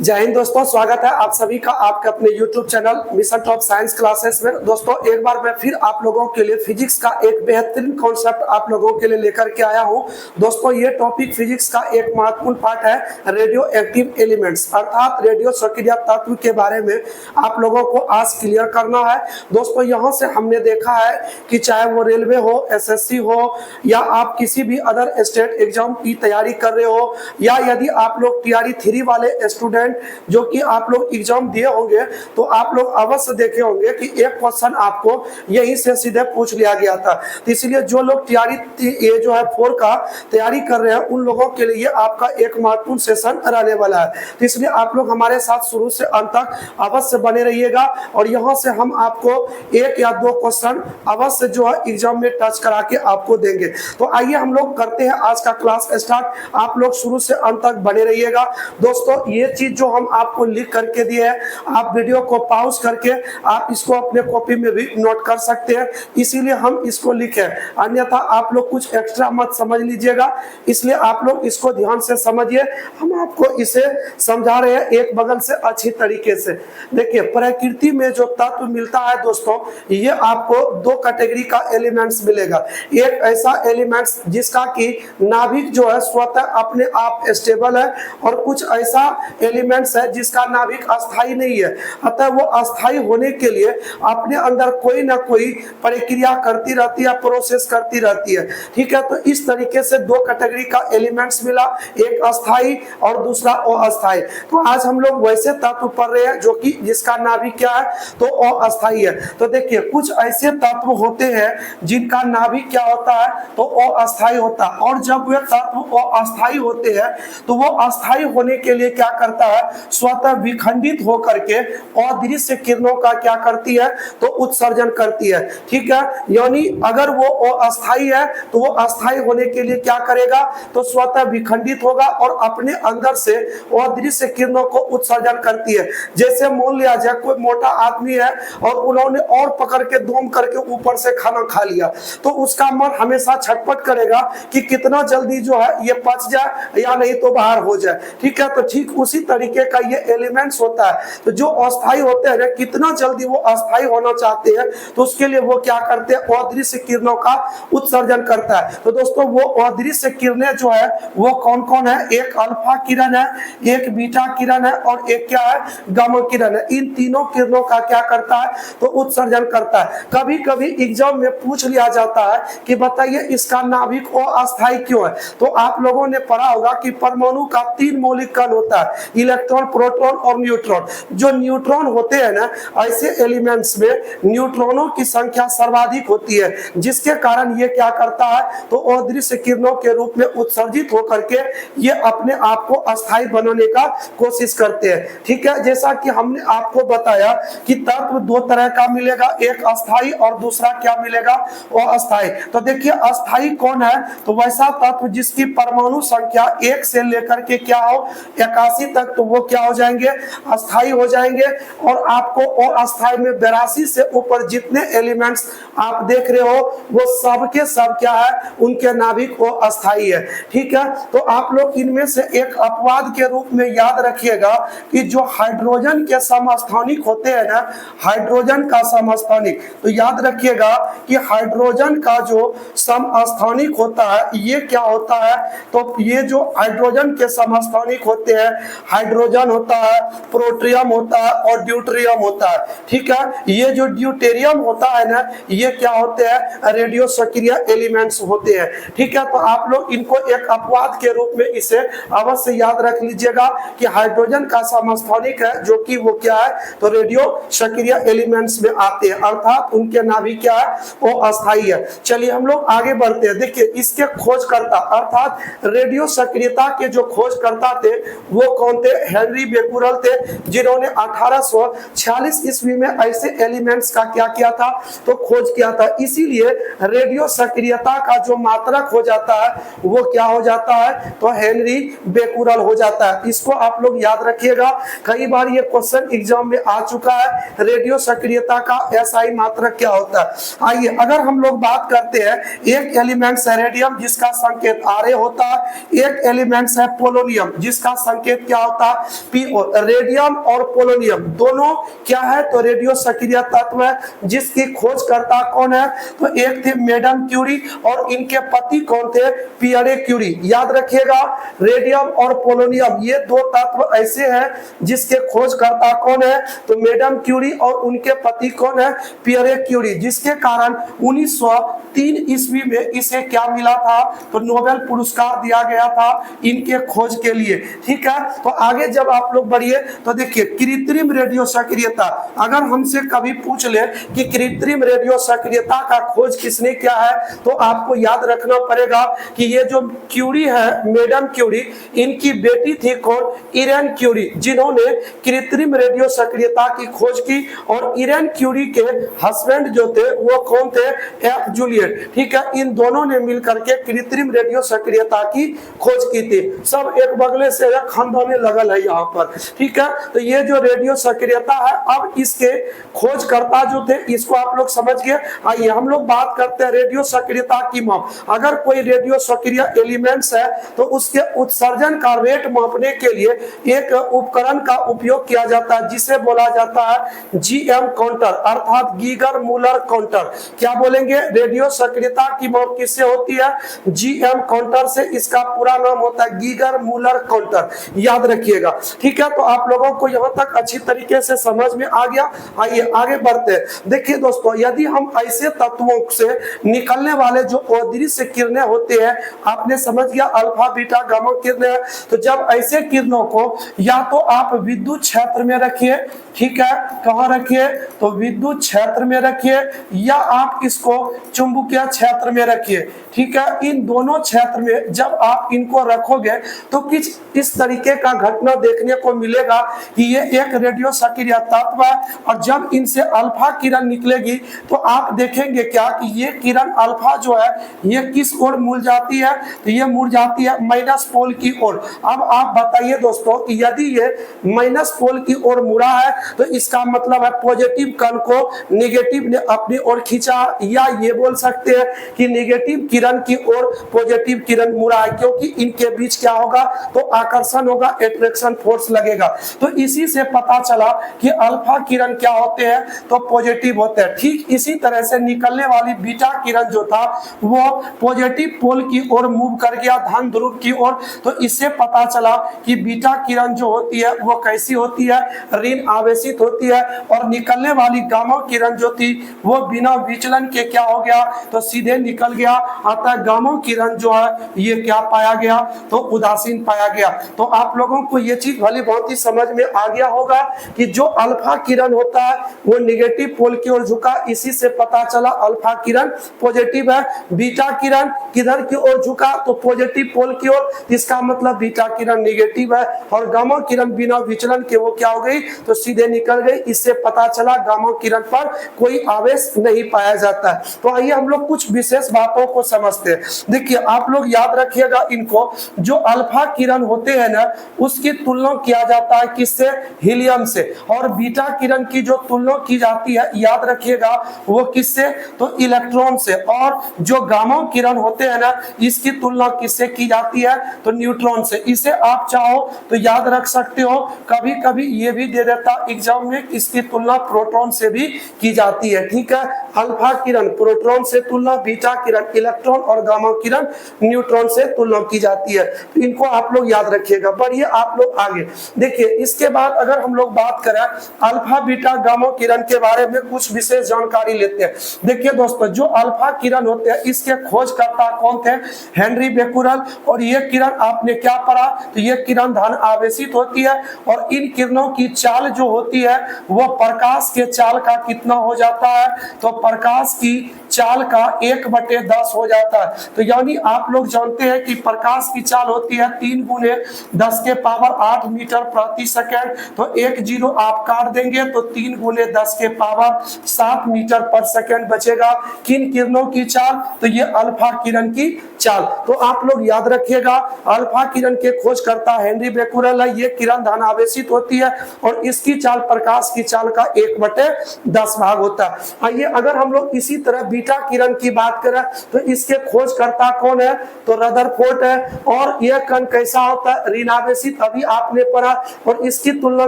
जय हिंद दोस्तों, स्वागत है आप सभी का आपके अपने YouTube channel mission top science classes में। दोस्तों एक बार मैं फिर आप लोगों के लिए फिजिक्स का एक बेहतरीन कॉन्सेप्ट आप लोगों के लिए लेकर के आया हूं। दोस्तों ये टॉपिक फिजिक्स का एक महत्वपूर्ण पार्ट है रेडियो एक्टिव एलिमेंट्स अर्थात रेडियो सक्रिय तत्व के बारे में आप लोगों को आज क्लियर करना है। दोस्तों यहाँ से हमने देखा है कि चाहे वो रेलवे हो, SSC हो या आप किसी भी अदर स्टेट एग्जाम की तैयारी कर रहे हो या यदि आप लोग TRE 3 वाले स्टूडेंट जो कि आप लोग एग्जाम दिए होंगे तो आप लोग अवश्य देखे होंगे कि एक क्वेश्चन आपको यही से सीधे पूछ लिया गया था। तो इसलिए जो लोग TRE ये जो है 4 का तैयारी कर रहे हैं उन लोगों के लिए आपका एक महत्वपूर्ण सेशन रहने वाला है। तो इसलिए आप लोग हमारे साथ शुरू से अंत तक अवश्य बने रहिएगा और यहाँ से हम आपको एक या दो क्वेश्चन अवश्य जो है एग्जाम में टच करा के आपको देंगे। तो आइए हम लोग करते हैं आज का क्लास स्टार्ट। आप लोग शुरू से अंत तक बने रहिएगा। दोस्तों ये चीज जो हम आपको लिख करके दिए है, आप वीडियो को पॉज करके आप इसको अपने कॉपी में भी नोट कर सकते हैं, इसीलिए हम इसको लिखे, अन्यथा आप लोग कुछ एक्स्ट्रा मत समझ लीजिएगा। इसलिए आप लोग इसको ध्यान से समझिए, हम आपको इसे समझा रहे हैं एक बगल से अच्छी तरीके से। देखिए प्रकृति में जो तत्व मिलता है दोस्तों, ये आपको दो कैटेगरी का एलिमेंट्स मिलेगा। एक ऐसा एलिमेंट्स जिसका कि नाभिक जो है स्वतः अपने आप स्टेबल है और कुछ ऐसा एलिमेंट्स है जिसका नाभिक अस्थाई नहीं है, अतः वो अस्थाई होने के लिए अपने अंदर कोई ना कोई प्रक्रिया करती रहती है, प्रोसेस करती रहती है। ठीक है, तो इस तरीके से दो कैटेगरी का एलिमेंट्स मिला, एक अस्थाई और दूसरा अस्थाई। तो आज हम लोग वैसे तत्व पढ़ रहे हैं जो कि जिसका नाभिक क्या है तो अस्थाई है। तो देखिए कुछ ऐसे तत्व होते हैं जिनका नाभिक क्या होता है तो अस्थाई होता है, और जब वे तत्व अस्थाई होते हैं तो वो अस्थाई होने के लिए क्या करता है, स्वतः विखंडित होकर के अदृश्य किरणों का क्या करती है तो उत्सर्जन करती है। ठीक है, यानी अगर वो अस्थाई है तो वो अस्थाई होने के लिए क्या करेगा तो स्वतः विखंडित होगा और अपने अंदर से अदृश्य किरणों को उत्सर्जन करती है। जैसे मान लिया जाए कोई मोटा आदमी है और उन्होंने और पकड़ के दम करके ऊपर से खाना खा लिया, तो उसका मन हमेशा छटपट करेगा कि कितना जल्दी जो है ये पच जाए या नहीं तो बाहर हो जाए। ठीक है, तो ठीक उसी तरीके का ये एलिमेंट्स होता है। तो जो अस्थाई होते हैं कितना जल्दी वो अस्थाई होना चाहते हैं तो उसके लिए वो क्या करते हैं, अदृश्य किरणों का उत्सर्जन करता है। तो दोस्तों वो अदृश्य किरणें जो है वो कौन कौन है, एक अल्फा किरण है, एक बीटा किरण है और एक क्या है गामा किरण है। इन तीनों किरणों का क्या करता है तो उत्सर्जन करता है। कभी कभी एग्जाम में पूछ लिया जाता है कि बताइए इसका नाभिक अस्थाई क्यों है। तो आप लोगों ने पढ़ा होगा कि परमाणु का 3 मौलिक कण होता है, इलेक्ट्रॉन, प्रोटॉन और न्यूट्रॉन। जो न्यूट्रॉन होते हैं ना, ऐसे एलिमेंट्स में न्यूट्रॉनों की संख्या सर्वाधिक होती है, जिसके कारण ये क्या करता है तो अदृश्य किरणों के रूप में उत्सर्जित होकर के ये अपने आप को अस्थाई बनाने का कोशिश करते हैं। ठीक है, जैसा कि हमने आपको बताया कि तत्व दो तरह का मिलेगा, एक अस्थाई और दूसरा क्या मिलेगा वो अस्थाई। तो देखिए अस्थाई कौन है तो वैसा तत्व जिसकी परमाणु संख्या 1 से लेकर के क्या हो 81 तक, तो वो क्या हो जाएंगे अस्थाई हो जाएंगे। और आपको अस्थाई में 82 से ऊपर जितने एलिमेंट्स आप देख रहे हो वो सब के सब क्या है, उनके नाभिक वो अस्थाई है। ठीक है, तो आप लोग इनमें से एक अपवाद के रूप में याद रखिएगा कि जो हाइड्रोजन के समस्थानिक होते हैं ना, हाइड्रोजन का समस्थानिक, तो याद रखिएगा कि हाइड्रोजन का जो समस्थानिक होता है ये क्या होता है तो ये जो हाइड्रोजन के समस्थानिक होते हैं, हाइड्रोजन होता है, प्रोटियम होता है और ड्यूटेरियम होता है। ठीक है, ये जो ड्यूटेरियम होता है ना ये क्या होते हैं रेडियो सक्रिय एलिमेंट्स होते हैं। ठीक है, तो आप लोग इनको एक अपवाद के रूप में इसे अवश्य याद रख लीजिएगा कि हाइड्रोजन का समस्थानिक है जो कि वो क्या है तो रेडियो सक्रिय एलिमेंट्स में आते हैं, अर्थात उनके नाभिक क्या है वो अस्थाई है। चलिए हम लोग आगे बढ़ते हैं। देखिए इसके खोजकर्ता अर्थात रेडियो सक्रियता के जो खोजकर्ता थे वो कौन थे, हेनरी बेकुरल थे, जिन्होंने 1846 ईस्वी में ऐसे एलिमेंट्स का क्या किया था तो खोज किया था। इसीलिए रेडियो सक्रियता का जो मात्रक हो जाता है वो क्या हो जाता है तो हेनरी बेकुरल हो जाता है। इसको आप लोग याद रखिएगा, कई बार ये क्वेश्चन एग्जाम में आ चुका है, रेडियो सक्रियता का एसआई मात्रक क्या होता है। आइए अगर हम लोग बात करते हैं, एक एलिमेंट्स है रेडियम जिसका संकेत Ra होता है, एक एलिमेंट्स है पोलोनियम जिसका संकेत क्या होता रेडियम और पोलोनियम दोनों क्या है, तो रेडियो सक्रिय तत्व है, जिसकी खोजकर्ता कौन है, तो एक थे मैडम क्यूरी और इनके पति कौन थे, पियरे क्यूरी। याद रखिएगा, रेडियम और पोलोनियम ये दो तत्व ऐसे हैं जिसके खोजकर्ता कौन है, तो मैडम क्यूरी और उनके पति कौन है, पियरे क्यूरी, जिसके कारण 1903 ईस्वी में इसे क्या मिला था, तो नोबेल पुरस्कार दिया गया था इनके खोज के लिए। ठीक है, तो आगे जब आप लोग बढ़िए तो देखिए कृत्रिम रेडियो सक्रियता, अगर हमसे कभी पूछ ले कि कृत्रिम रेडियो सक्रियता का खोज किसने किया है, तो आपको याद रखना पड़ेगा कि ये जो क्यूरी है, मैडम क्यूरी, इनकी बेटी थी कौन, इरेन क्यूरी, जिन्होंने कृत्रिम रेडियो सक्रियता की खोज की। और इरेन क्यूरी के हस्बैंड जो थे वो कौन थे, एफ जूलियट। ठीक है, इन दोनों ने मिलकर के कृत्रिम रेडियो सक्रियता की खोज की थी। सब एक बगले से खानदानी लगल है यहाँ पर। ठीक है, तो ये जो रेडियो सक्रियता है, अब इसके खोजकर्ता जो थे इसको आप लोग समझ गए। आइए हम लोग बात करते हैं रेडियो सक्रियता की माप। अगर कोई रेडियो सक्रिय एलिमेंट्स है तो उसके उत्सर्जन का रेट मापने के लिए एक उपकरण का उपयोग किया जाता है जिसे बोला जाता है जीएम काउंटर, अर्थात गीगर मूलर काउंटर। क्या बोलेंगे, रेडियो सक्रियता की माप किससे होती है, जीएम काउंटर से। इसका पूरा नाम होता है गीगर मूलर काउंटर, याद रखिएगा। ठीक है, तो आप लोगों को यहाँ तक अच्छी तरीके से समझ में आ गया। आइए आगे बढ़ते हैं। देखिए दोस्तों, यदि हम ऐसे तत्वों से निकलने वाले जो अदृश्य किरणें होते हैं, आपने समझ गया अल्फा बीटा गामा किरणें, तो जब ऐसे किरणों को या तो आप विद्युत क्षेत्र में रखिए, ठीक है, कहाँ रखिए, तो विद्युत क्षेत्र में रखिए, या आप इसको चुंबकीय क्षेत्र में रखिए। ठीक है, इन दोनों क्षेत्र में जब आप इनको रखोगे तो किस इस तरीके का घटना देखने को मिलेगा कि ये एक रेडियो सक्रिय तत्व है, और जब इनसे अल्फा किरण निकलेगी तो आप देखेंगे क्या कि ये किरण अल्फा जो है ये किस ओर मुड़ जाती है, तो ये मुड़ जाती है माइनस पोल की ओर। अब आप बताइए दोस्तों कि यदि ये माइनस पोल की ओर मुड़ा है तो इसका मतलब है पॉजिटिव कण को नेगेटिव ने अपनी ओर खींचा, या ये बोल सकते हैं कि नेगेटिव किरण की ओर पॉजिटिव किरण मुड़ा है, क्योंकि इनके बीच क्या होगा, तो आकर्षण होगा, अट्रैक्शन फोर्स लगेगा। तो इसी से पता चला कि अल्फा किरण क्या होते हैं, तो पॉजिटिव होते हैं। ठीक इसी तरह से निकलने वाली बीटा किरण जो था वो पॉजिटिव पोल की ओर मूव कर गया, धन ध्रुव की ओर। तो इससे पता चला कि बीटा किरण जो होती है वो कैसी होती है, ऋण आवेशित होती है, और निकलने वाली गामा किरण जो थी वो बिना विचलन के क्या हो गया, तो सीधे निकल गया। अतः गामा किरण जो है ये क्या पाया गया, तो उदासीन पाया गया। तो आप लोगों को ये चीज भली बहुत ही समझ में आ गया होगा कि जो अल्फा किरण होता है वो नेगेटिव पोल की ओर झुका, इसी से पता चला अल्फा किरण पॉजिटिव है। बीटा किरण किधर की ओर झुका, तो पॉजिटिव पोल की ओर, इसका मतलब बीटा किरण नेगेटिव है। और गामा किरण बिना विचलन के वो क्या हो गई, तो सीधे निकल गई। इससे पता चला गामा किरण पर कोई आवेश नहीं पाया जाता है। तो आइए हम लोग कुछ विशेष बातों को समझते हैं। देखिए आप लोग याद रखिएगा इनको, जो अल्फा किरण होते हैं ना उसकी तुलना किया जाता है किससे, हीलियम से। और बीटा किरण की जो तुलना की जाती है याद रखिएगा वो किससे, तो इलेक्ट्रॉन से। और जो गामा किरण होते हैं ना इसकी तुलना किससे की जाती है, तो न्यूट्रॉन से। इसे आप चाहो तो याद रख सकते हो, कभी कभी ये भी दे देता एग्जाम में, इसकी तुलना प्रोटॉन से भी की जाती है। ठीक है, अल्फा किरण प्रोटॉन से तुलना, बीटा किरण इलेक्ट्रॉन और गामा किरण न्यूट्रॉन से तुलना की जाती है। तो इनको आप लोग याद रखिएगा। बढ़िए आप लोग आगे देखिए। इसके बाद अगर हम लोग बात करें अल्फा बीटा गामा किरण के बारे में कुछ विशेष जानकारी लेते हैं। देखिए दोस्तों, जो अल्फा किरण होते हैं इसके खोजकर्ता कौन थे, हेनरी बेकुरल। और ये किरण आपने क्या पढ़ा, तो ये किरण धन आवेशित होती है, और इन किरणों की चाल जो होती है वो प्रकाश के चाल का कितना हो जाता है, तो प्रकाश की चाल का 1/10 हो जाता है। तो यानी आप लोग जानते हैं कि प्रकाश की चाल होती है 3 × 10⁸ मीटर प्रति सेकेंड। तो 1 0 आप काट देंगे तो 3 × 10⁷ मीटर पर सेकेंड बचेगा। किन किरणों की चाल, तो ये अल्फा किरण की चाल। तो आप लोग याद रखिएगा अल्फा किरण के खोजकर्ता हेनरी बेकुरल है। ये किरण धन आवेशित होती है और इसकी चाल प्रकाश की चाल का 1/10 भाग होता है। आइए अगर हम लोग इसी तरह बीटा किरण की बात करें तो इसके खोजकर्ता कौन है, तो रदरफोर्ड है। और यह कण कैसा होता है, ऋणावेशित, अभी आपने पढ़ा। और इसकी तुलना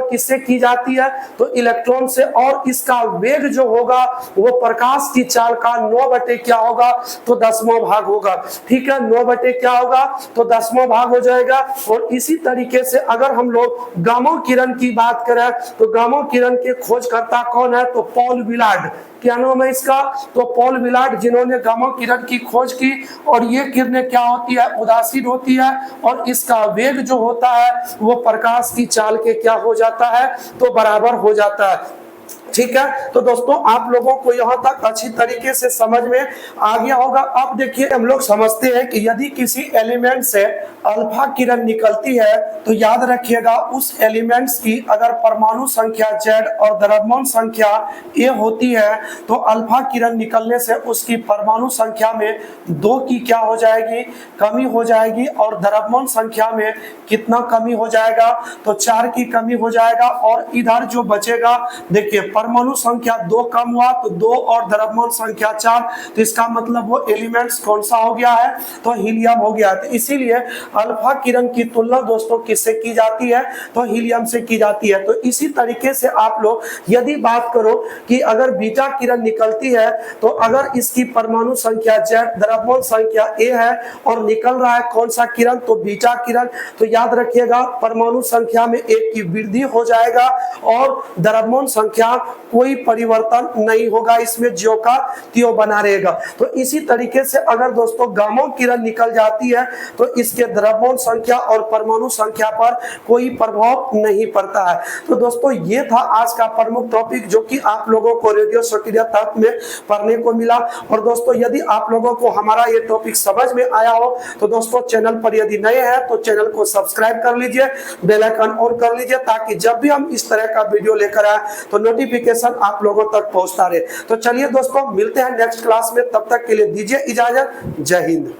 किससे की जाती है, तो इलेक्ट्रॉन से। और इसका वेग जो होगा वो प्रकाश की चाल का 9 बटे क्या होगा, तो 10वां भाग होगा। ठीक है, 9 बटे क्या होगा, तो 10वां भाग हो जाएगा। और इसी तरीके से अगर हम लोग गामा किरण की बात करें तो गामा किरण के खोजकर्ता कौन है, तो पॉल विलार्ड। क्या नाम है इसका, तो पॉल विलार्ड, जिन्होंने गामा किरण की खोज की। और ये किरणें क्या होती है, उदासीन होती है। और इसका वेग जो होता है वो प्रकाश की चाल के क्या हो जाता है, तो बराबर हो जाता है। ठीक है, तो दोस्तों आप लोगों को यहाँ तक अच्छी तरीके से समझ में आ गया होगा। अब देखिए हम लोग समझते हैं कि यदि किसी एलिमेंट से अल्फा किरण निकलती है तो याद रखिएगा उस एलिमेंट्स की अगर परमाणु संख्या Z और द्रव्यमान संख्या A होती है तो अल्फा किरण निकलने से उसकी परमाणु संख्या में 2 की क्या हो जाएगी, कमी हो जाएगी। और द्रव्यमान संख्या में कितना कमी हो जाएगा, तो 4 की कमी हो जाएगा। और इधर जो बचेगा, देखिए परमाणु संख्या 2 कम हुआ तो 2 और द्रव्यमान संख्या 4, तो इसका मतलब वो एलिमेंट्स कौन सा हो गया है, तो हीलियम हो गया। तो इसीलिए अल्फा किरण की तुलना दोस्तों किससे की जाती है, तो हीलियम से की जाती है। तो इसी तरीके से आप लोग यदि बात करो कि अगर बीटा किरण निकलती है तो अगर इसकी परमाणु संख्या Z, द्रव्यमान संख्या A है और निकल रहा है कौन सा किरण, तो बीटा किरण, तो याद रखिएगा परमाणु संख्या में 1 की वृद्धि हो जाएगा और द्रव्यमान संख्या कोई परिवर्तन नहीं होगा, इसमें ज्यों का त्यों बना रहेगा। तो इसी तरीके से अगर दोस्तों गामा किरण निकल जाती है तो इसके द्रव्यमान संख्या और परमाणु संख्या पर कोई प्रभाव नहीं पड़ता है। तो दोस्तों ये था आज का प्रमुख टॉपिक जो कि आप लोगों को रेडियो सक्रिय तत्व में पढ़ने को मिला। और दोस्तों यदि आप लोगों को हमारा ये टॉपिक समझ में आया हो तो दोस्तों चैनल पर यदि नए हैं तो चैनल को सब्सक्राइब कर लीजिए, बेल आइकन ऑन कर लीजिए ताकि जब भी हम इस तरह का वीडियो लेकर आए तो नोटिफिकेशन आप लोगों तक पहुंचता रहे। तो चलिए दोस्तों मिलते हैं नेक्स्ट क्लास में, तब तक के लिए दीजिए इजाजत। जय हिंद।